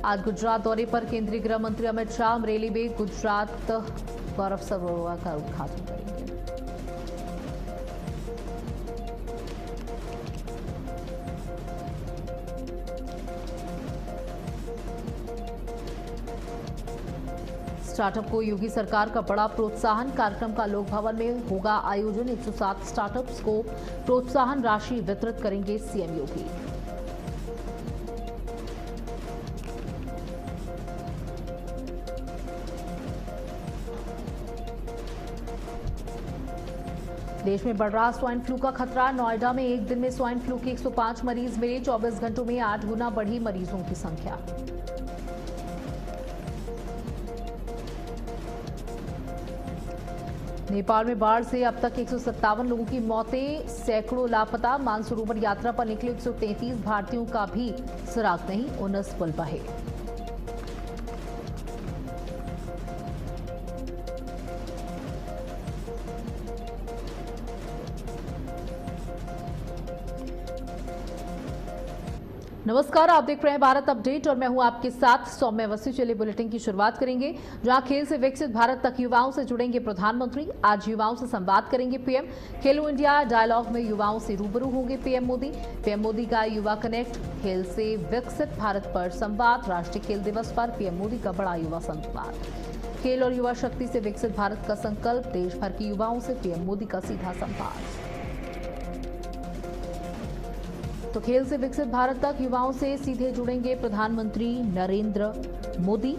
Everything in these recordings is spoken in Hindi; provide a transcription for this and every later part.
आज गुजरात दौरे पर केंद्रीय गृह मंत्री अमित शाह अमरेली में गुजरात गौरव सरोवर का उद्घाटन करेंगे। स्टार्टअप को योगी सरकार का बड़ा प्रोत्साहन, कार्यक्रम का लोक भवन में होगा आयोजन। 107 स्टार्टअप्स को प्रोत्साहन राशि वितरित करेंगे सीएम योगी। देश में बढ़ रहा स्वाइन फ्लू का खतरा, नोएडा में एक दिन में स्वाइन फ्लू के 105 मरीज मिले। 24 घंटों में 8 गुना बढ़ी मरीजों की संख्या। नेपाल में बाढ़ से अब तक 157 लोगों की मौतें, सैकड़ों लापता। मानसरोवर यात्रा पर निकले 133 भारतीयों का भी सुराग नहीं, 19 पुल बहे। नमस्कार, आप देख रहे हैं भारत अपडेट और मैं हूं आपके साथ सौम्य अवस्थी। चलिए बुलेटिन की शुरुआत करेंगे, जहां खेल से विकसित भारत तक युवाओं से जुड़ेंगे प्रधानमंत्री। आज युवाओं से संवाद करेंगे पीएम। खेलो इंडिया डायलॉग में युवाओं से रूबरू होंगे पीएम मोदी। पीएम मोदी का युवा कनेक्ट, खेल से विकसित भारत पर संवाद। राष्ट्रीय खेल दिवस पर पीएम मोदी का बड़ा युवा संवाद। खेल और युवा शक्ति से विकसित भारत का संकल्प, देश भर के युवाओं से पीएम मोदी का सीधा संवाद। तो खेल से विकसित भारत तक युवाओं से सीधे जुड़ेंगे प्रधानमंत्री नरेंद्र मोदी।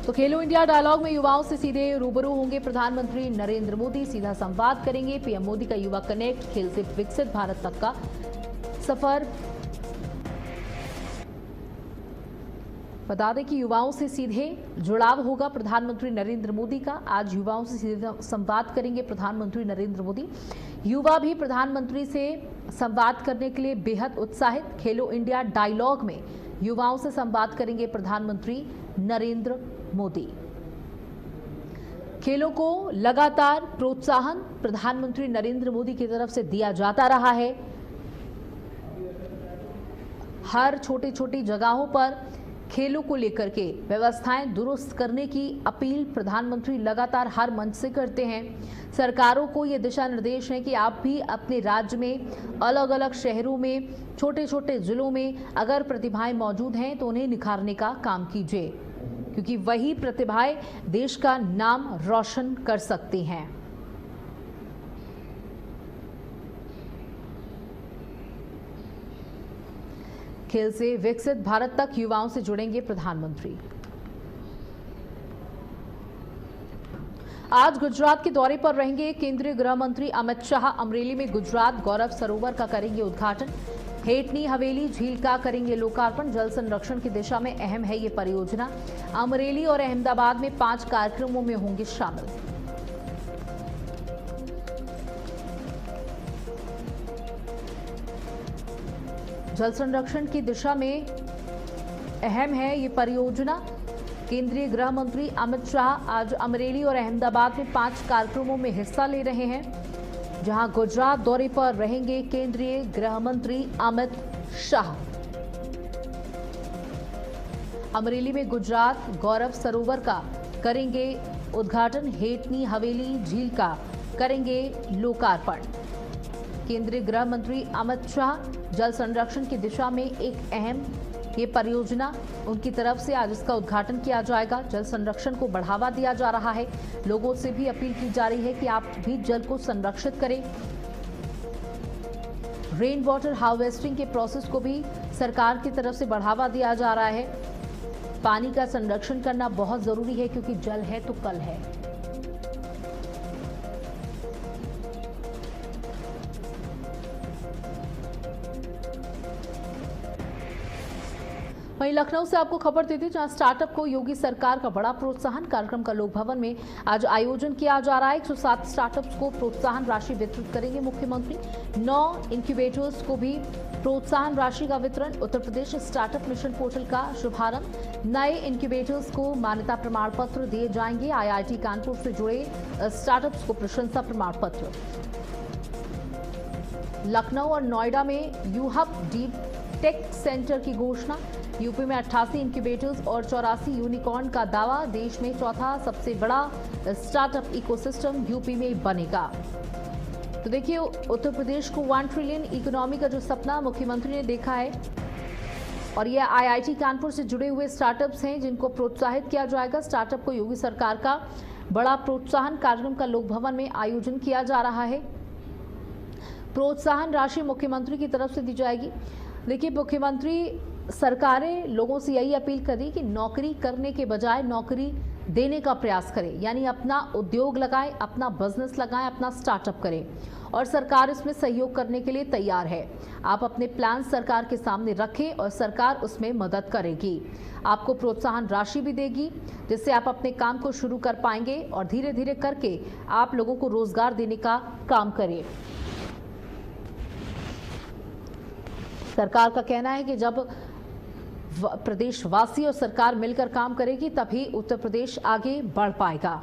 तो खेलो इंडिया डायलॉग में युवाओं से सीधे रूबरू होंगे प्रधानमंत्री नरेंद्र मोदी, सीधा संवाद करेंगे। पीएम मोदी का युवा कनेक्ट, खेल से विकसित भारत तक का सफर। बता दें कि युवाओं से सीधे जुड़ाव होगा प्रधानमंत्री नरेंद्र मोदी का। आज युवाओं से सीधे संवाद करेंगे प्रधानमंत्री नरेंद्र मोदी। युवा भी प्रधानमंत्री से संवाद करने के लिए बेहद उत्साहित। खेलो इंडिया डायलॉग में युवाओं से संवाद करेंगे प्रधानमंत्री नरेंद्र मोदी। खेलों को लगातार प्रोत्साहन प्रधानमंत्री नरेंद्र मोदी की तरफ से दिया जाता रहा है। हर छोटी छोटी जगहों पर खेलों को लेकर के व्यवस्थाएं दुरुस्त करने की अपील प्रधानमंत्री लगातार हर मंच से करते हैं। सरकारों को ये दिशा निर्देश है कि आप भी अपने राज्य में, अलग अलग शहरों में, छोटे छोटे जिलों में अगर प्रतिभाएं मौजूद हैं तो उन्हें निखारने का काम कीजिए, क्योंकि वही प्रतिभाएं देश का नाम रोशन कर सकती हैं। खेल से विकसित भारत तक युवाओं से जुड़ेंगे प्रधानमंत्री। आज गुजरात के दौरे पर रहेंगे केंद्रीय गृह मंत्री अमित शाह। अमरेली में गुजरात गौरव सरोवर का करेंगे उद्घाटन। हेटनी हवेली झील का करेंगे लोकार्पण। जल संरक्षण की दिशा में अहम है ये परियोजना। अमरेली और अहमदाबाद में 5 कार्यक्रमों में होंगे शामिल। जल संरक्षण की दिशा में अहम है ये परियोजना। केंद्रीय गृह मंत्री अमित शाह आज अमरेली और अहमदाबाद में 5 कार्यक्रमों में हिस्सा ले रहे हैं, जहां गुजरात दौरे पर रहेंगे केंद्रीय गृह मंत्री अमित शाह। अमरेली में गुजरात गौरव सरोवर का करेंगे उद्घाटन। हेटनी हवेली झील का करेंगे लोकार्पण। केंद्रीय गृह मंत्री अमित शाह जल संरक्षण की दिशा में एक अहम ये परियोजना, उनकी तरफ से आज इसका उद्घाटन किया जाएगा। जल संरक्षण को बढ़ावा दिया जा रहा है। लोगों से भी अपील की जा रही है कि आप भी जल को संरक्षित करें। रेन वाटर हार्वेस्टिंग के प्रोसेस को भी सरकार की तरफ से बढ़ावा दिया जा रहा है। पानी का संरक्षण करना बहुत जरूरी है, क्योंकि जल है तो कल है। वहीं लखनऊ से आपको खबर देते, जहां स्टार्टअप को योगी सरकार का बड़ा प्रोत्साहन। कार्यक्रम का लोक भवन में आज आयोजन किया जा रहा है। 107 स्टार्टअप्स को प्रोत्साहन राशि वितरित करेंगे मुख्यमंत्री। 9 इंक्यूबेटर्स को भी प्रोत्साहन राशि का वितरण। Uttar Pradesh startup mission portal का शुभारंभ। नए इंक्यूबेटर्स को मान्यता प्रमाण पत्र दिए जाएंगे। IIT कानपुर से जुड़े स्टार्टअप्स को प्रशंसा प्रमाण पत्र। लखनऊ और नोएडा में यूहब डीप टेक सेंटर की घोषणा। यूपी में 88 इंक्यूबेटर्स और 84 यूनिकॉर्न का दावा। देश में चौथा सबसे बड़ा स्टार्टअप इकोसिस्टम यूपी में बनेगा। तो देखिए, उत्तर प्रदेश को 1 ट्रिलियन इकोनॉमी का जो सपना मुख्यमंत्री ने देखा है, और ये आईआईटी कानपुर से जुड़े हुए स्टार्टअप्स हैं जिनको प्रोत्साहित किया जाएगा। स्टार्टअप को योगी सरकार का बड़ा प्रोत्साहन कार्यक्रम का लोक भवन में आयोजन किया जा रहा है। प्रोत्साहन राशि मुख्यमंत्री की तरफ से दी जाएगी। देखिए, मुख्यमंत्री सरकारें लोगों से यही अपील कर रही कि नौकरी करने के बजाय नौकरी देने का प्रयास करें, यानी अपना उद्योग लगाएं, अपना बिजनेस लगाएं, अपना स्टार्टअप करें, और सरकार इसमें सहयोग करने के लिए तैयार है। आप अपने प्लान सरकार के सामने रखें और सरकार उसमें मदद करेगी। आपको प्रोत्साहन राशि भी देगी जिससे आप अपने काम को शुरू कर पाएंगे और धीरे धीरे करके आप लोगों को रोजगार देने का काम करें। सरकार का कहना है कि जब प्रदेशवासी और सरकार मिलकर काम करेगी तभी उत्तर प्रदेश आगे बढ़ पाएगा।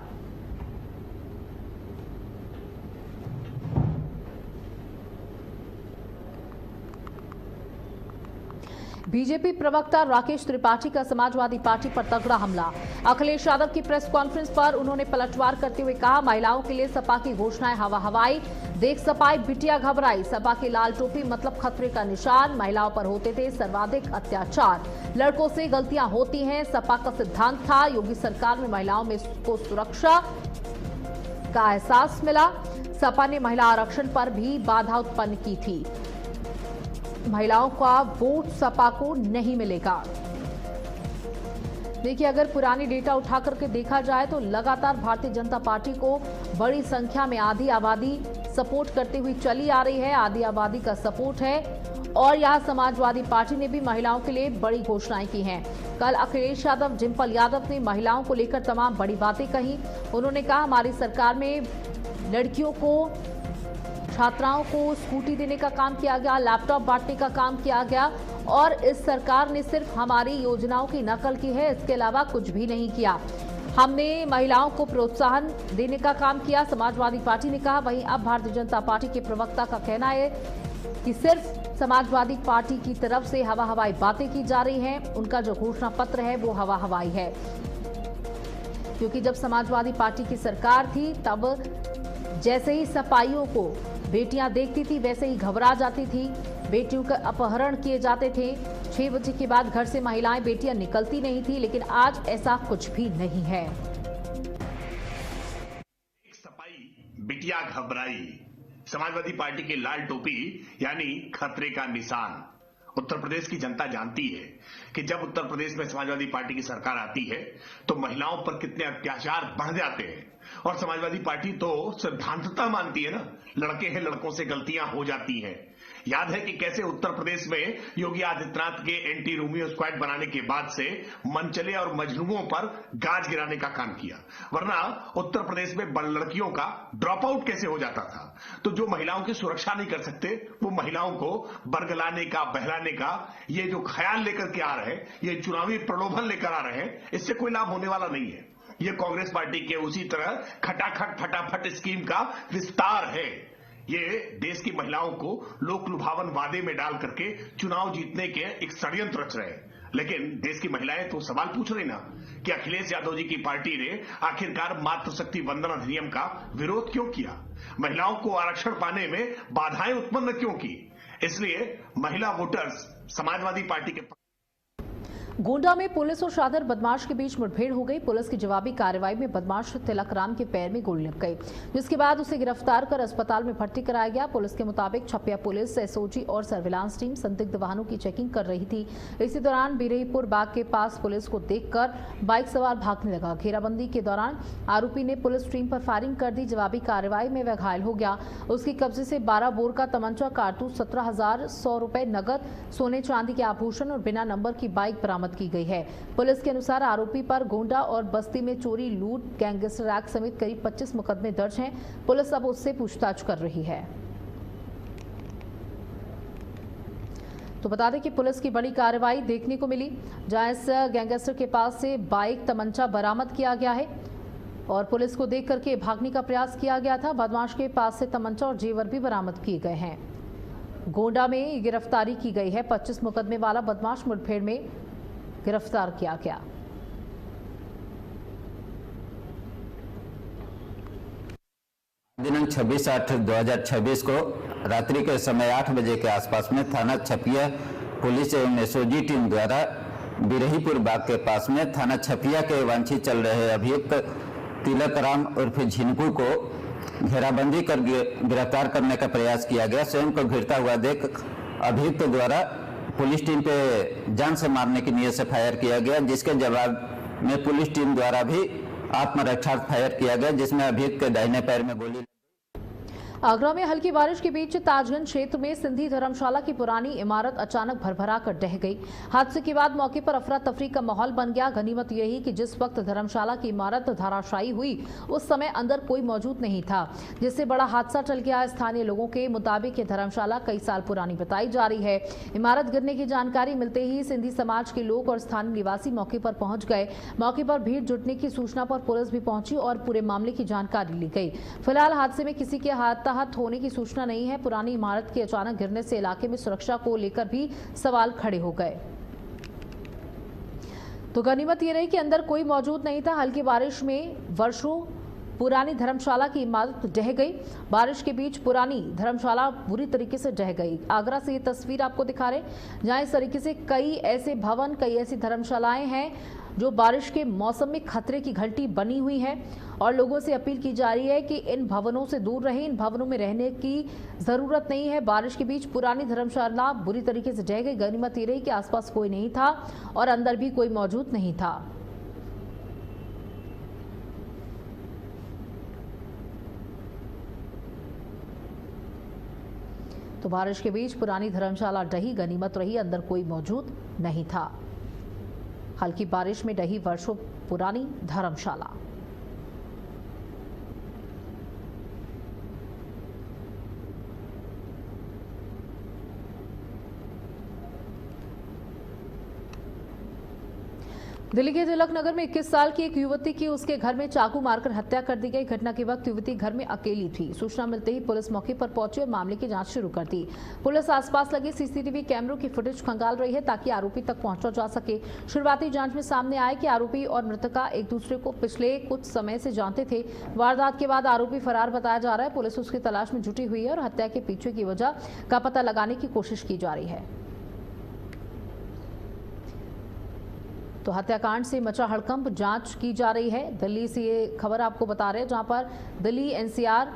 बीजेपी प्रवक्ता राकेश त्रिपाठी का समाजवादी पार्टी पर तगड़ा हमला। अखिलेश यादव की प्रेस कॉन्फ्रेंस पर उन्होंने पलटवार करते हुए कहा, महिलाओं के लिए सपा की घोषणाएं हवा हवाई, देख सपाई बिटिया घबराई, सपा की लाल टोपी मतलब खतरे का निशान, महिलाओं पर होते थे सर्वाधिक अत्याचार, लड़कों से गलतियां होती हैं, सपा का सिद्धांत था, योगी सरकार में महिलाओं में को सुरक्षा का एहसास मिला, सपा ने महिला आरक्षण पर भी बाधा उत्पन्न की थी, महिलाओं का वोट सपा को नहीं मिलेगा। देखिए, अगर पुरानी डेटा उठा करके देखा जाए तो लगातार भारतीय जनता पार्टी को बड़ी संख्या में आधी आबादी सपोर्ट करते हुए चली आ रही है। आधी आबादी का सपोर्ट है और यहां समाजवादी पार्टी ने भी महिलाओं के लिए बड़ी घोषणाएं की हैं। कल अखिलेश यादव, डिंपल यादव ने महिलाओं को लेकर तमाम बड़ी बातें कही। उन्होंने कहा, हमारी सरकार में लड़कियों को, छात्राओं को स्कूटी देने का काम किया गया, लैपटॉप बांटने का काम किया गया, और इस सरकार ने सिर्फ हमारी योजनाओं की नकल की है, इसके अलावा कुछ भी नहीं किया। हमने महिलाओं को प्रोत्साहन देने का काम किया, समाजवादी पार्टी ने कहा। वहीं अब भारतीय जनता पार्टी के प्रवक्ता का कहना है कि सिर्फ समाजवादी पार्टी की तरफ से हवा हवाई बातें की जा रही हैं, उनका जो घोषणा पत्र है वो हवा हवाई है, क्योंकि जब समाजवादी पार्टी की सरकार थी तब जैसे ही सपाइयों को बेटियां देखती थी वैसे ही घबरा जाती थी, बेटियों का अपहरण किए जाते थे, 6 बजे के बाद घर से महिलाएं, बेटियां निकलती नहीं थी, लेकिन आज ऐसा कुछ भी नहीं है। सपाई बिटिया घबराई, समाजवादी पार्टी की लाल टोपी यानी खतरे का निशान। उत्तर प्रदेश की जनता जानती है कि जब उत्तर प्रदेश में समाजवादी पार्टी की सरकार आती है तो महिलाओं पर कितने अत्याचार बढ़ जाते हैं, और समाजवादी पार्टी तो सिद्धांतता मानती है ना, लड़के हैं, लड़कों से गलतियां हो जाती हैं। याद है कि कैसे उत्तर प्रदेश में योगी आदित्यनाथ के एंटी रोमियो स्क्वाड बनाने के बाद से मनचले और मजलूमों पर गाज गिराने का काम किया, वरना उत्तर प्रदेश में लड़कियों का ड्रॉप आउट कैसे हो जाता था। तो जो महिलाओं की सुरक्षा नहीं कर सकते, वो महिलाओं को बरगलाने का, बहलाने का ये जो ख्याल लेकर के आ रहे हैं, ये चुनावी प्रलोभन लेकर आ रहे हैं, इससे कोई लाभ होने वाला नहीं है। ये कांग्रेस पार्टी के उसी तरह खटाखट फटाफट स्कीम का विस्तार है। ये देश की महिलाओं को लोक लुभावन वादे में डाल करके चुनाव जीतने के एक षड्यंत्र रच रहे हैं। लेकिन देश की महिलाएं तो सवाल पूछ रही ना कि अखिलेश यादव जी की पार्टी ने आखिरकार मातृशक्ति वंदन अधिनियम का विरोध क्यों किया, महिलाओं को आरक्षण पाने में बाधाएं उत्पन्न क्यों की। इसलिए महिला वोटर्स समाजवादी पार्टी के गोंडा में पुलिस और शातिर बदमाश के बीच मुठभेड़ हो गई। पुलिस की जवाबी कार्रवाई में बदमाश तिलक राम के पैर में गोली लग गई, जिसके बाद उसे गिरफ्तार कर अस्पताल में भर्ती कराया गया। पुलिस के मुताबिक छपिया पुलिस, एसओजी और सर्विलांस टीम संदिग्ध वाहनों की चेकिंग कर रही थी। इसी दौरान बिरहीपुर बाग के पास पुलिस को देखकर बाइक सवार भागने लगा। घेराबंदी के दौरान आरोपी ने पुलिस टीम पर फायरिंग कर दी। जवाबी कार्रवाई में वह घायल हो गया। उसके कब्जे से 12 बोर का तमंचा, कारतूस, 17,100 रुपए नगद, सोने चांदी के आभूषण और बिना नंबर की बाइक बरामद की गई है। पुलिस के अनुसार आरोपी पर गोंडा और बस्ती में चोरी, लूट, गैंगस्टर एक्ट समेत करीब 25 मुकदमे दर्ज हैं। पुलिस अब उससे पूछताछ कर रही है। तो बता दें कि पुलिस की बड़ी कार्रवाई देखने को मिली, जहां इस गैंगस्टर के पास से बाइक, तमंचा बरामद किया गया है और पुलिस को देख करके भागने का प्रयास किया गया था। बदमाश के पास से तमंचा और जेवर भी बरामद किए गए हैं। गोंडा में गिरफ्तारी की गई है। 25 मुकदमे वाला बदमाश मुठभेड़ में गिरफ्तार किया गया। दिनांक 26/8/2026 को रात्रि के समय 8 बजे के आसपास में थाना छपिया पुलिस एवं एसओजी टीम द्वारा बिरहीपुर बाग के पास में थाना छपिया के वांछित चल रहे अभियुक्त तिलक राम उर्फ झिनकू को घेराबंदी कर गिरफ्तार करने का प्रयास किया गया। स्वयं को घिरता हुआ देख अभियुक्त द्वारा पुलिस टीम पे जान से मारने की नीयत से फायर किया गया, जिसके जवाब में पुलिस टीम द्वारा भी आत्मरक्षार्थ फायर किया गया, जिसमें अभियुक्त के दाहिने पैर में गोली। आगरा में हल्की बारिश के बीच ताजगंज क्षेत्र में सिंधी धर्मशाला की पुरानी इमारत अचानक भरभरा कर ढह गई। हादसे के बाद मौके पर अफरा तफरी का माहौल बन गया। गनीमत यही कि जिस वक्त धर्मशाला की इमारत धराशायी हुई उस समय अंदर कोई मौजूद नहीं था, जिससे बड़ा हादसा टल गया। स्थानीय लोगों के मुताबिक ये धर्मशाला कई साल पुरानी बताई जा रही है। इमारत गिरने की जानकारी मिलते ही सिंधी समाज के लोग और स्थानीय निवासी मौके पर पहुंच गए। मौके पर भीड़ जुटने की सूचना पर पुलिस भी पहुंची और पूरे मामले की जानकारी ली गई। फिलहाल हादसे में किसी के हताहत होने की सूचना नहीं है। पुरानी इमारत के अचानक गिरने से इलाके में सुरक्षा को लेकर भी सवाल खड़े हो गए। तो गनीमत ये रही कि अंदर कोई मौजूद नहीं था। हल्की बारिश में वर्षों पुरानी धर्मशाला की इमारत ढह गई। बारिश के बीच पुरानी धर्मशाला बुरी तरीके से ढह गई। आगरा से ये तस्वीर आपको दिखा रहे, जहां इस तरीके से कई ऐसे भवन, कई ऐसी धर्मशालाएं हैं जो बारिश के मौसम में खतरे की घंटी बनी हुई है और लोगों से अपील की जा रही है कि इन भवनों से दूर रहें। इन भवनों में रहने की जरूरत नहीं है। बारिश के बीच पुरानी धर्मशाला बुरी तरीके से ढह गई। गनीमत ये रही कि आसपास कोई नहीं था और अंदर भी कोई मौजूद नहीं था। तो बारिश के बीच पुरानी धर्मशाला ढही। गनीमत रही अंदर कोई मौजूद नहीं था। हल्की बारिश में ढही वर्षों पुरानी धर्मशाला। दिल्ली के तिलक नगर में 21 साल की एक युवती की उसके घर में चाकू मारकर हत्या कर दी गई। घटना के वक्त युवती घर में अकेली थी। सूचना मिलते ही पुलिस मौके पर पहुंची और मामले की जांच शुरू कर दी। पुलिस आसपास लगे सीसीटीवी कैमरों की फुटेज खंगाल रही है ताकि आरोपी तक पहुंचा जा सके। शुरुआती जांच में सामने आया कि आरोपी और मृतका एक दूसरे को पिछले कुछ समय से जानते थे। वारदात के बाद आरोपी फरार बताया जा रहा है। पुलिस उसकी तलाश में जुटी हुई है और हत्या के पीछे की वजह का पता लगाने की कोशिश की जा रही है। तो हत्याकांड से मचा हड़कंप, जांच की जा रही है। दिल्ली से ये खबर आपको बता रहे हैं, जहां पर दिल्ली एनसीआर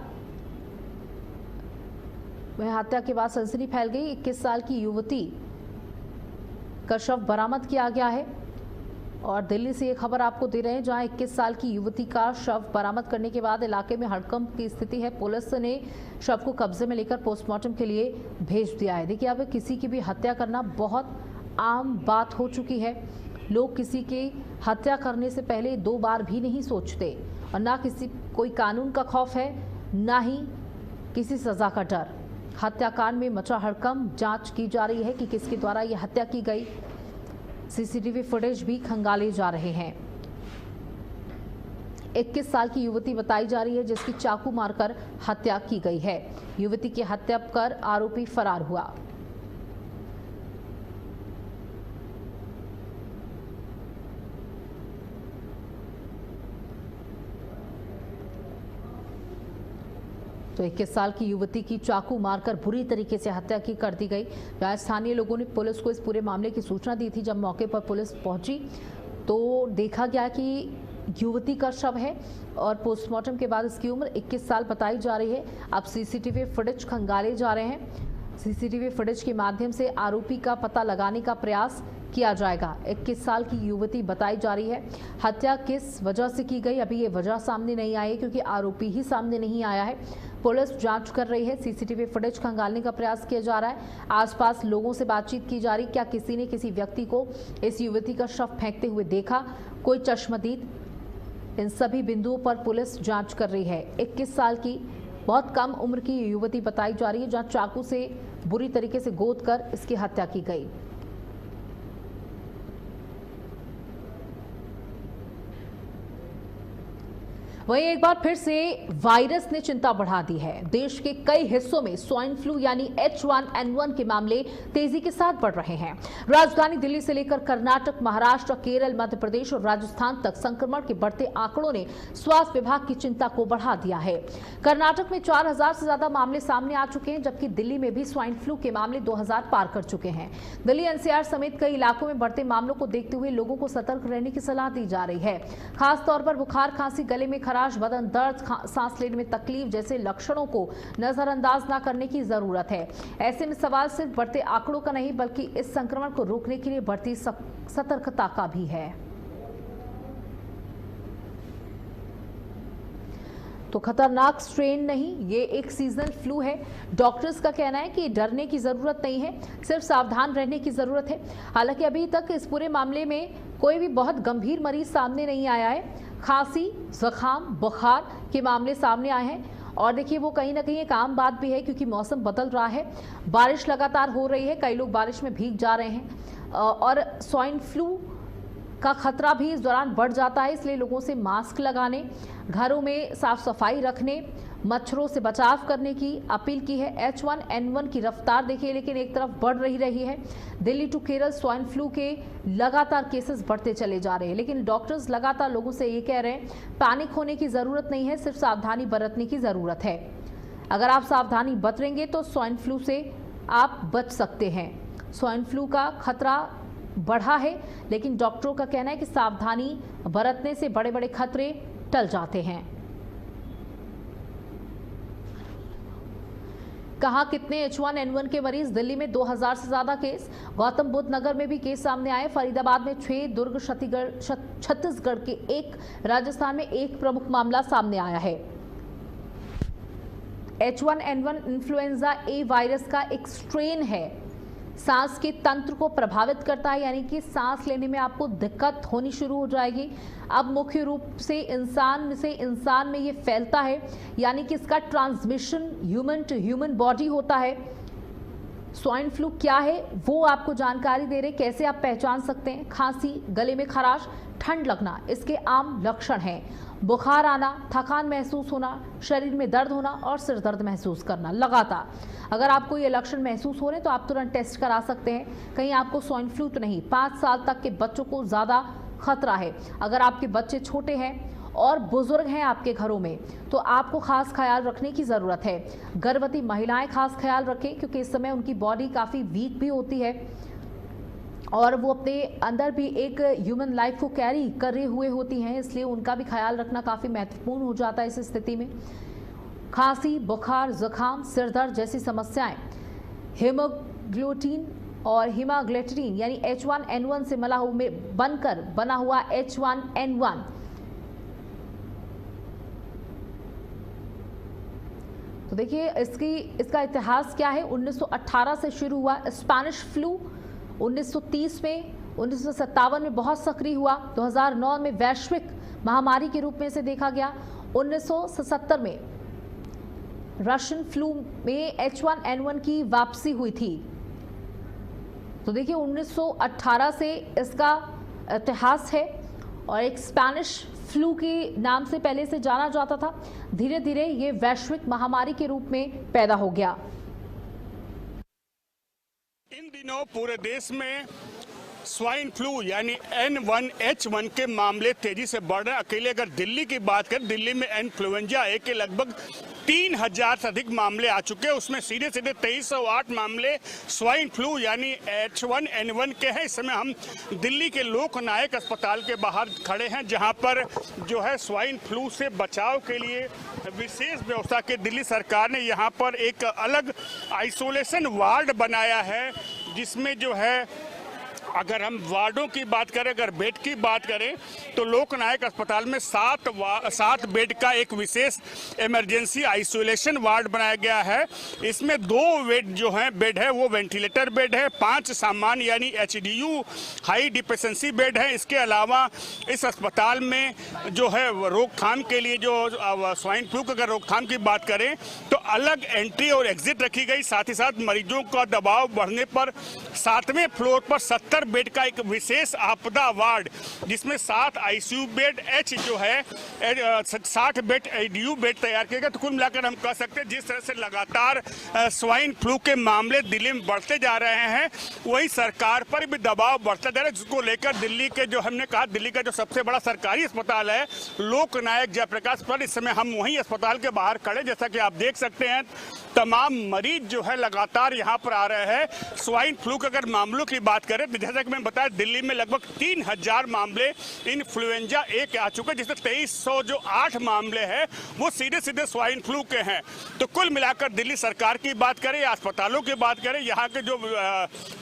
में हत्या के बाद सनसनी फैल गई। 21 साल की युवती का शव बरामद किया गया है और दिल्ली से ये खबर आपको दे रहे हैं, जहां 21 साल की युवती का शव बरामद करने के बाद इलाके में हड़कंप की स्थिति है। पुलिस ने शव को कब्जे में लेकर पोस्टमार्टम के लिए भेज दिया है। देखिए, अब किसी की भी हत्या करना बहुत आम बात हो चुकी है। लोग किसी की हत्या करने से पहले 2 बार भी नहीं सोचते और ना किसी कोई कानून का खौफ है, ना ही किसी सजा का डर। हत्याकांड में मचा हड़कंप, जांच की जा रही है कि किसके द्वारा यह हत्या की गई। सीसीटीवी फुटेज भी खंगाले जा रहे हैं। 21 साल की युवती बताई जा रही है जिसकी चाकू मारकर हत्या की गई है। युवती की हत्या कर आरोपी फरार हुआ। तो 21 साल की युवती की चाकू मारकर बुरी तरीके से हत्या की कर दी गई। जहां स्थानीय लोगों ने पुलिस को इस पूरे मामले की सूचना दी थी। जब मौके पर पुलिस पहुंची तो देखा गया कि युवती का शव है और पोस्टमार्टम के बाद इसकी उम्र 21 साल बताई जा रही है। अब सीसीटीवी फुटेज खंगाले जा रहे हैं। सीसीटीवी फुटेज के माध्यम से आरोपी का पता लगाने का प्रयास किया जाएगा। 21 साल की युवती बताई जा रही है। हत्या किस वजह से की गई, अभी ये वजह सामने नहीं आई है क्योंकि आरोपी ही सामने नहीं आया है। पुलिस जांच कर रही है। सीसीटीवी फुटेज खंगालने का प्रयास किया जा रहा है। आसपास लोगों से बातचीत की जा रही, क्या किसी ने किसी व्यक्ति को इस युवती का शव फेंकते हुए देखा, कोई चश्मदीद। इन सभी बिंदुओं पर पुलिस जांच कर रही है। 21 साल की बहुत कम उम्र की युवती बताई जा रही है, जहां चाकू से बुरी तरीके से गोद कर इसकी हत्या की गई। वहीं एक बार फिर से वायरस ने चिंता बढ़ा दी है। देश के कई हिस्सों में स्वाइन फ्लू यानी H1N1 के मामले तेजी के साथ बढ़ रहे हैं। राजधानी दिल्ली से लेकर कर्नाटक, महाराष्ट्र, केरल, मध्य प्रदेश और राजस्थान तक संक्रमण के बढ़ते आंकड़ों ने स्वास्थ्य विभाग की चिंता को बढ़ा दिया है। कर्नाटक में 4000 से ज्यादा मामले सामने आ चुके हैं, जबकि दिल्ली में भी स्वाइन फ्लू के मामले 2000 पार कर चुके हैं। दिल्ली NCR समेत कई इलाकों में बढ़ते मामलों को देखते हुए लोगों को सतर्क रहने की सलाह दी जा रही है। खासतौर पर बुखार, खांसी, गले में खराश, बदन दर्द, सांस लेने में तकलीफ जैसे लक्षणों को नजरअंदाज न करने की जरूरत है। ऐसे में सवाल सिर्फ बढ़ते आंकड़ों का नहीं बल्कि इस संक्रमण को रोकने के लिए बढ़ती सतर्कता का भी है। तो खतरनाक स्ट्रेन नहीं, ये एक सीजनल फ्लू है। डॉक्टर्स का कहना है कि डरने की जरूरत नहीं है, सिर्फ सावधान रहने की जरूरत है। हालांकि अभी तक इस पूरे मामले में कोई भी बहुत गंभीर मरीज सामने नहीं आया है। खांसी, जुकाम, बुखार के मामले सामने आए हैं और देखिए वो कहीं ना कहीं एक आम बात भी है क्योंकि मौसम बदल रहा है, बारिश लगातार हो रही है, कई लोग बारिश में भीग जा रहे हैं और स्वाइन फ्लू का खतरा भी इस दौरान बढ़ जाता है। इसलिए लोगों से मास्क लगाने, घरों में साफ सफाई रखने, मच्छरों से बचाव करने की अपील की है। H1N1 की रफ्तार देखिए लेकिन एक तरफ बढ़ रही है। Delhi to Kerala swine flu के लगातार केसेस बढ़ते चले जा रहे हैं, लेकिन डॉक्टर्स लगातार लोगों से ये कह रहे हैं पैनिक होने की जरूरत नहीं है, सिर्फ सावधानी बरतने की जरूरत है। अगर आप सावधानी बरतेंगे तो स्वाइन फ्लू से आप बच सकते हैं। स्वाइन फ्लू का खतरा बढ़ा है, लेकिन डॉक्टरों का कहना है कि सावधानी बरतने से बड़े बड़े खतरे टल जाते हैं। कहा कितने H1N1 के मरीज? दिल्ली में 2000 से ज्यादा केस, गौतम बुद्ध नगर में भी केस सामने आए, फरीदाबाद में 6, दुर्ग, छत्तीसगढ़ के 1, राजस्थान में 1 प्रमुख मामला सामने आया है। H1N1 इन्फ्लुएंजा ए वायरस का एक स्ट्रेन है, सांस के तंत्र को प्रभावित करता है, यानी कि सांस लेने में आपको दिक्कत होनी शुरू हो जाएगी। अब मुख्य रूप से इंसान में ये फैलता है, यानी कि इसका transmission human to human body होता है। स्वाइन फ्लू क्या है वो आपको जानकारी दे रहे, कैसे आप पहचान सकते हैं। खांसी, गले में खराश, ठंड लगना इसके आम लक्षण हैं। बुखार आना, थकान महसूस होना, शरीर में दर्द होना और सिर दर्द महसूस करना लगातार। अगर आपको ये लक्षण महसूस हो रहे हैं तो आप तुरंत टेस्ट करा सकते हैं, कहीं आपको स्वाइन फ्लू तो नहीं। 5 साल तक के बच्चों को ज़्यादा खतरा है। अगर आपके बच्चे छोटे हैं और बुजुर्ग हैं आपके घरों में तो आपको खास ख्याल रखने की ज़रूरत है। गर्भवती महिलाएं खास ख्याल रखें क्योंकि इस समय उनकी बॉडी काफ़ी वीक भी होती है और वो अपने अंदर भी एक ह्यूमन लाइफ को कैरी करे हुए होती हैं, इसलिए उनका भी ख्याल रखना काफ़ी महत्वपूर्ण हो जाता है इस स्थिति में। खांसी, बुखार, जुकाम, सिर दर्द जैसी समस्याएं हीमोग्लोबिन और हीमाग्लेटिन यानी H1N1 से बनकर बना हुआ H1N1 तो देखिए इसका इतिहास क्या है। 1918 से शुरू हुआ स्पेनिश फ्लू, 1930 में, 1957 में बहुत सक्रिय हुआ, 2009 में वैश्विक महामारी के रूप में इसे देखा गया, 1977 में रशियन फ्लू में H1N1 की वापसी हुई थी। तो देखिए 1918 से इसका इतिहास है और एक स्पेनिश फ्लू के नाम से पहले से जाना जाता था। धीरे धीरे ये वैश्विक महामारी के रूप में पैदा हो गया। इन दिनों पूरे देश में स्वाइन फ्लू यानी N1H1 के मामले तेजी से बढ़ रहे हैं। अकेले अगर दिल्ली की बात करें, दिल्ली में इन्फ्लुएंजा ए के लगभग 3000 से अधिक मामले आ चुके हैं। उसमें सीधे 2308 मामले स्वाइन फ्लू यानी H1N1 के हैं। इस समय हम दिल्ली के लोकनायक अस्पताल के बाहर खड़े हैं, जहां पर जो है स्वाइन फ्लू से बचाव के लिए विशेष व्यवस्था की दिल्ली सरकार ने यहां पर एक अलग आइसोलेशन वार्ड बनाया है, जिसमें जो है अगर हम वार्डों की बात करें, अगर बेड की बात करें तो लोकनायक अस्पताल में 7 बेड का एक विशेष इमरजेंसी आइसोलेशन वार्ड बनाया गया है। इसमें 2 बेड है वो वेंटिलेटर बेड है, 5 सामान्य यानी HDU हाई डिफिशिएंसी बेड है। इसके अलावा इस अस्पताल में जो है रोकथाम के लिए जो स्वाइन फ्लू की अगर रोकथाम की बात करें तो अलग एंट्री और एग्जिट रखी गई। साथ ही साथ मरीजों का दबाव बढ़ने पर 7वें फ्लोर पर 70 बेड का एक विशेष आपदा वार्ड, जिसमें 7 आईसीयू बेड, एच जो है 60 बेड आईडीयू बेड तैयार किए गए। तो कुल मिलाकर हम कह सकते हैं जिस तरह से लगातार स्वाइन फ्लू के मामले दिल्ली में बढ़ते जा रहे हैं, वही सरकार पर भी दबाव बढ़ता जा रहा है, जिसको लेकर दिल्ली के जो हमने कहा दिल्ली का जो सबसे बड़ा सरकारी अस्पताल है लोकनायक जयप्रकाश पर, इस समय हम वहीं अस्पताल के बाहर खड़े, जैसा कि आप देख सकते हैं तमाम मरीज जो है लगातार यहाँ पर आ रहे हैं। स्वाइन फ्लू के अगर मामलों की बात करें तो जैसा कि मैंने बताया दिल्ली में लगभग 3000 मामले इन्फ्लुएंजा ए के आ चुके हैं, जिसमें 2308 मामले हैं वो सीधे सीधे स्वाइन फ्लू के हैं। तो कुल मिलाकर दिल्ली सरकार की बात करें या अस्पतालों की बात करें, यहाँ के जो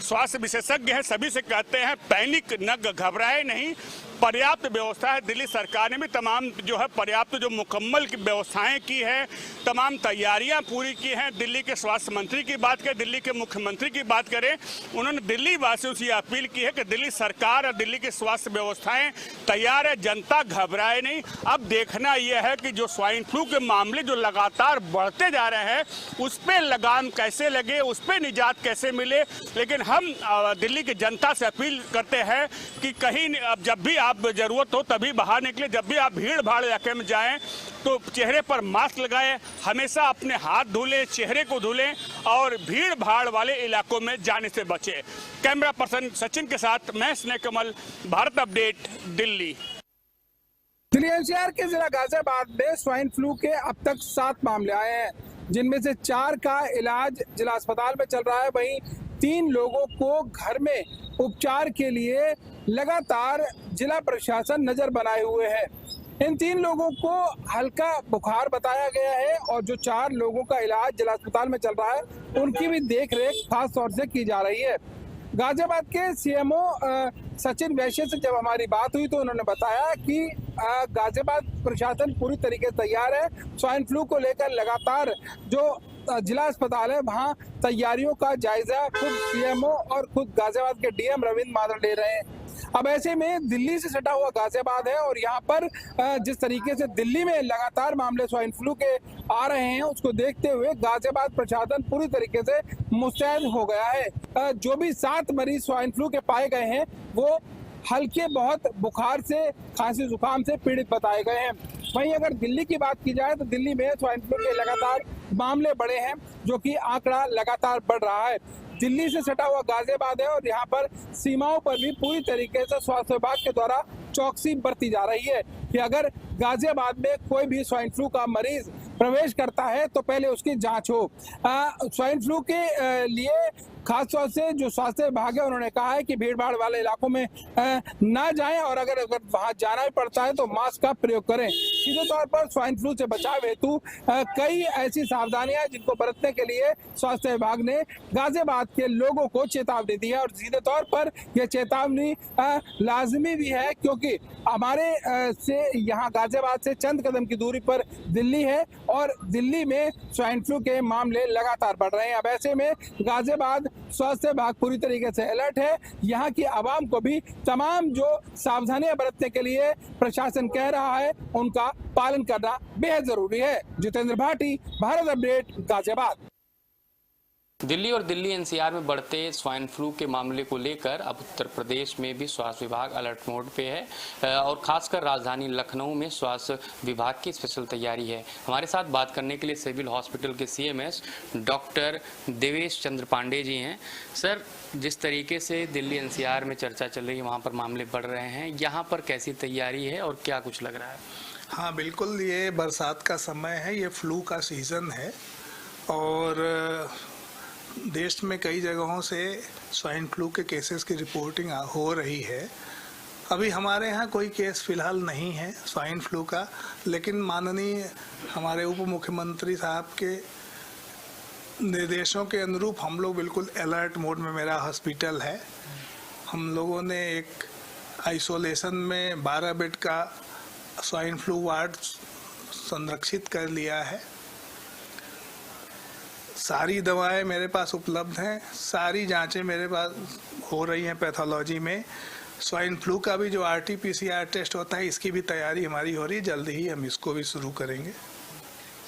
स्वास्थ्य विशेषज्ञ हैं सभी से कहते हैं पैनिक न घबराए नहीं, पर्याप्त व्यवस्था है। दिल्ली सरकार ने भी तमाम जो है पर्याप्त जो मुकम्मल की व्यवस्थाएं की है, तमाम तैयारियां पूरी की हैं। दिल्ली के स्वास्थ्य मंत्री की बात करें, दिल्ली के मुख्यमंत्री की बात करें, उन्होंने दिल्ली वासियों से अपील की है कि दिल्ली सरकार और दिल्ली की स्वास्थ्य व्यवस्थाएं तैयार है, जनता घबराए नहीं। अब देखना यह है कि जो स्वाइन फ्लू के मामले जो लगातार बढ़ते जा रहे हैं उस पर लगाम कैसे लगे, उस पर निजात कैसे मिले। लेकिन हम दिल्ली की जनता से अपील करते हैं कि कहीं जब भी आप जरूरत हो तभी बाहर निकले, जब भी आप भीड़ भाड़ इलाके में जाएं तो चेहरे पर मास्क लगाएं, हमेशा अपने हाथ धुलें, चेहरे को धुलें और भीड़ भाड़ वाले इलाकों में जाने से बचें। कैमरा पर्सन सचिन के साथ मैं स्नेह कमल, भारत अपडेट, दिल्ली। दिल्ली एनसीआर के जिला गाजियाबाद में स्वाइन फ्लू के अब तक 7 मामले आए हैं, जिनमें से 4 का इलाज जिला अस्पताल में चल रहा है। वहीं 3 लोगों को घर में उपचार के लिए लगातार जिला प्रशासन नजर बनाए हुए है। इन 3 लोगों को हल्का बुखार बताया गया है और जो 4 लोगों का इलाज जिला अस्पताल में चल रहा है उनकी भी देखरेख खास तौर से की जा रही है। गाजियाबाद के सीएमओ सचिन वैश्य से जब हमारी बात हुई तो उन्होंने बताया कि गाजियाबाद प्रशासन पूरी तरीके से तैयार है। स्वाइन फ्लू को लेकर लगातार जो जिला अस्पताल है वहाँ तैयारियों का जायजा खुद सीएमओ और खुद गाजियाबाद के डीएम रविंद्र मादर ले रहे हैं। अब ऐसे में दिल्ली से सटा हुआ गाजियाबाद है और यहाँ पर जिस तरीके से दिल्ली में लगातार मामले स्वाइन फ्लू के आ रहे हैं उसको देखते हुए गाजियाबाद प्रशासन पूरी तरीके से मुस्तैद हो गया है। जो भी 7 मरीज स्वाइन फ्लू के पाए गए हैं वो हल्के बहुत बुखार से, खांसी जुकाम से पीड़ित बताए गए हैं। वहीं अगर दिल्ली की बात की जाए तो दिल्ली में स्वाइन फ्लू के लगातार मामले बढ़े हैं, जो कि आंकड़ा लगातार बढ़ रहा है। दिल्ली से सटा हुआ गाजियाबाद है और यहाँ पर सीमाओं पर भी पूरी तरीके से स्वास्थ्य विभाग के द्वारा चौकसी बरती जा रही है कि अगर गाजियाबाद में कोई भी स्वाइन फ्लू का मरीज प्रवेश करता है तो पहले उसकी जांच हो। स्वाइन फ्लू के लिए खास तौर से जो स्वास्थ्य विभाग है उन्होंने कहा है कि भीड़ भाड़ वाले इलाकों में ना जाएं और अगर वहां जाना भी पड़ता है तो मास्क का प्रयोग करें। सीधे तौर पर स्वाइन फ्लू से बचाव हेतु कई ऐसी सावधानियां जिनको बरतने के लिए स्वास्थ्य विभाग ने गाजियाबाद के लोगों को चेतावनी दी है और सीधे तौर पर यह चेतावनी लाजमी भी है क्योंकि हमारे से यहाँ गाजियाबाद से चंद कदम की दूरी पर दिल्ली है और दिल्ली में स्वाइन फ्लू के मामले लगातार बढ़ रहे हैं। अब ऐसे में गाजियाबाद स्वास्थ्य विभाग पूरी तरीके से अलर्ट है। यहाँ की आवाम को भी तमाम जो सावधानियां बरतने के लिए प्रशासन कह रहा है उनका पालन करना बेहद जरूरी है। जितेंद्र भाटी, भारत अपडेट, गाजियाबाद। दिल्ली और दिल्ली एनसीआर में बढ़ते स्वाइन फ्लू के मामले को लेकर अब उत्तर प्रदेश में भी स्वास्थ्य विभाग अलर्ट मोड पे है और खासकर राजधानी लखनऊ में स्वास्थ्य विभाग की स्पेशल तैयारी है। हमारे साथ बात करने के लिए सिविल हॉस्पिटल के सीएमएस डॉक्टर देवेश चंद्र पांडे जी हैं। सर, जिस तरीके से दिल्ली एनसीआर में चर्चा चल रही है वहाँ पर मामले बढ़ रहे हैं, यहाँ पर कैसी तैयारी है और क्या कुछ लग रहा है? हाँ बिल्कुल, ये बरसात का समय है, ये फ्लू का सीज़न है और देश में कई जगहों से स्वाइन फ्लू के केसेस की रिपोर्टिंग हो रही है। अभी हमारे यहाँ कोई केस फिलहाल नहीं है स्वाइन फ्लू का, लेकिन माननीय हमारे उप मुख्यमंत्री साहब के निर्देशों के अनुरूप हम लोग बिल्कुल अलर्ट मोड में मेरा हॉस्पिटल है। हम लोगों ने एक आइसोलेशन में 12 बेड का स्वाइन फ्लू वार्ड संरक्षित कर लिया है। सारी दवाएं मेरे पास उपलब्ध हैं, सारी जांचें मेरे पास हो रही हैं पैथोलॉजी में। स्वाइन फ्लू का भी जो RT-PCR टेस्ट होता है इसकी भी तैयारी हमारी हो रही है, जल्दी ही हम इसको भी शुरू करेंगे।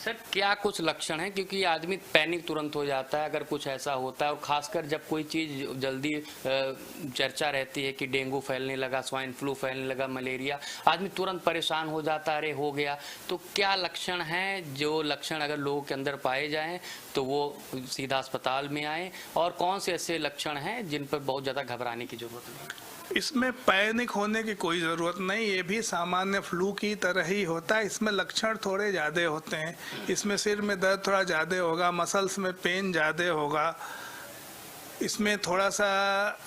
सर क्या कुछ लक्षण है, क्योंकि आदमी पैनिक तुरंत हो जाता है अगर कुछ ऐसा होता है, और खासकर जब कोई चीज जल्दी चर्चा रहती है कि डेंगू फैलने लगा, स्वाइन फ्लू फैलने लगा, मलेरिया, आदमी तुरंत परेशान हो जाता है, अरे हो गया। तो क्या लक्षण हैं, जो लक्षण अगर लोगों के अंदर पाए जाएं तो वो सीधा अस्पताल में आए, और कौन से ऐसे लक्षण हैं जिन पर बहुत ज्यादा घबराने की जरूरत नहीं? इसमें पैनिक होने की कोई ज़रूरत नहीं, ये भी सामान्य फ्लू की तरह ही होता है। इसमें लक्षण थोड़े ज़्यादा होते हैं, इसमें सिर में दर्द थोड़ा ज़्यादा होगा, मसल्स में पेन ज़्यादा होगा, इसमें थोड़ा सा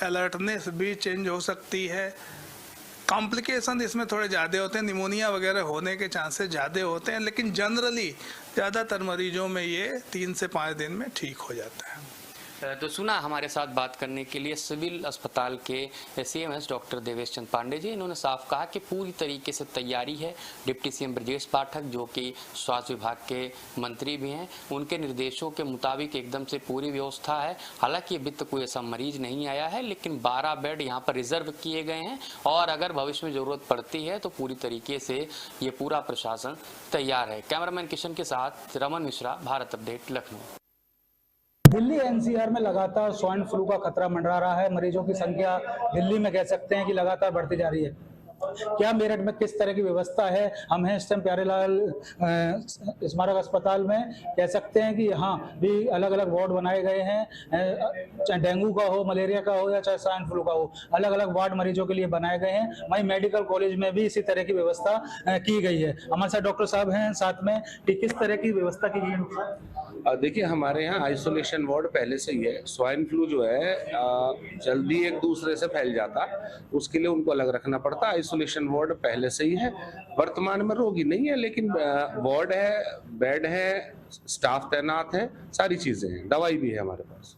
अलर्टनेस भी चेंज हो सकती है, कॉम्प्लिकेशन इसमें थोड़े ज़्यादा होते हैं, निमोनिया वगैरह होने के चांसेस ज़्यादा होते हैं, लेकिन जनरली ज़्यादातर मरीजों में ये 3 से 5 दिन में ठीक हो जाता है। तो सुना हमारे साथ बात करने के लिए सिविल अस्पताल के सीएमएस डॉक्टर देवेश चंद पांडे जी। इन्होंने साफ कहा कि पूरी तरीके से तैयारी है। डिप्टी सीएम ब्रजेश पाठक जो कि स्वास्थ्य विभाग के मंत्री भी हैं, उनके निर्देशों के मुताबिक एकदम से पूरी व्यवस्था है। हालांकि अभी तक कोई ऐसा मरीज नहीं आया है, लेकिन 12 बेड यहाँ पर रिजर्व किए गए हैं, और अगर भविष्य में जरूरत पड़ती है तो पूरी तरीके से ये पूरा प्रशासन तैयार है। कैमरामैन किशन के साथ रमन मिश्रा, भारत अपडेट, लखनऊ। दिल्ली एनसीआर में लगातार स्वाइन फ्लू का खतरा मंडरा रहा है। मरीजों की संख्या दिल्ली में कह सकते हैं कि लगातार बढ़ती जा रही है। क्या मेरठ में किस तरह की व्यवस्था है? हम हैं इस टाइम प्यारेलाल स्मारक अस्पताल में। कह सकते हैं कि यहाँ भी अलग अलग वार्ड बनाए गए हैं, चाहे डेंगू का हो, मलेरिया का हो या चाहे स्वाइन फ्लू का हो, अलग अलग वार्ड मरीजों के लिए बनाए गए हैं। वहीं मेडिकल कॉलेज में भी इसी तरह की व्यवस्था की गई है। हमारे साथ डॉक्टर साहब हैं साथ में, कि किस तरह की व्यवस्था की गई है? देखिए, हमारे यहाँ आइसोलेशन वार्ड पहले से ही है। स्वाइन फ्लू जो है जल्दी एक दूसरे से फैल जाता है, उसके लिए उनको अलग रखना पड़ता है। आइसोलेशन वार्ड पहले से ही है। वर्तमान में रोगी नहीं है, लेकिन वार्ड है, बेड है, स्टाफ तैनात है, सारी चीजें हैं, दवाई भी है हमारे पास।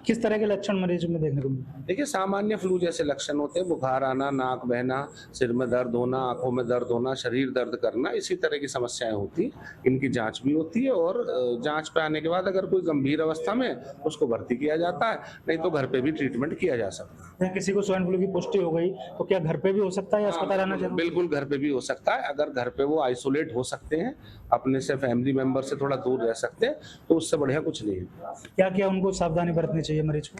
किस तरह के लक्षण मरीजों में देखने को मिलते हैं? देखिए, सामान्य फ्लू जैसे लक्षण होते हैं, बुखार आना, नाक बहना, सिर में दर्द होना, आंखों में दर्द होना, शरीर दर्द करना, इसी तरह की समस्याएं होती हैं। इनकी जांच भी होती है, और जांच पे आने के बाद अगर कोई गंभीर अवस्था में उसको भर्ती किया जाता है, नहीं तो घर पे भी ट्रीटमेंट किया जा सकता है। किसी को स्वाइन फ्लू की पुष्टि हो गई तो क्या घर पे भी हो सकता है या अस्पताल आना चाहिए? बिल्कुल, घर पे भी हो सकता है। अगर घर पे वो आइसोलेट हो सकते हैं, अपने से फैमिली मेंबर से थोड़ा दूर रह सकते हैं, तो उससे बढ़िया कुछ नहीं है। क्या क्या उनको सावधानी बरतनी चाहिए मरीज को?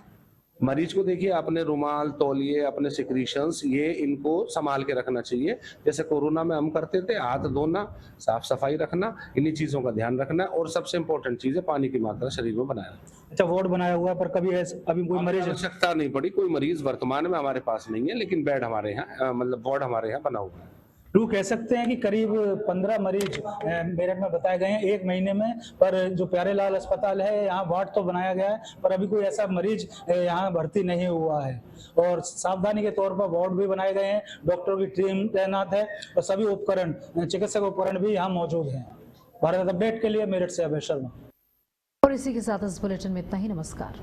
मरीज को देखिए, अपने रुमाल, तौलिए, अपने सिक्रीशंस, ये इनको संभाल के रखना चाहिए। जैसे कोरोना में हम करते थे, हाथ धोना, साफ सफाई रखना, इन्हीं चीजों का ध्यान रखना, और सबसे इम्पोर्टेंट चीज है पानी की मात्रा शरीर में बनाए रखना। अच्छा, वार्ड बनाया हुआ पर कभी अभी कोई मरीज आवश्यकता नहीं पड़ी, कोई मरीज वर्तमान में हमारे पास नहीं है, लेकिन बेड हमारे यहाँ, मतलब वार्ड हमारे यहाँ बना हुआ है। फ्लू कह सकते हैं कि करीब 15 मरीज मेरठ में बताए गए हैं 1 महीने में, पर जो प्यारेलाल अस्पताल है यहाँ वार्ड तो बनाया गया है, पर अभी कोई ऐसा मरीज यहाँ भर्ती नहीं हुआ है। और सावधानी के तौर पर वार्ड भी बनाए गए हैं, डॉक्टरों की टीम तैनात है, और सभी उपकरण, चिकित्सक उपकरण भी यहाँ मौजूद हैं। भारत अपडेट के लिए मेरठ से अभय शर्मा। और इसी के साथ इस बुलेटिन में इतना ही। नमस्कार।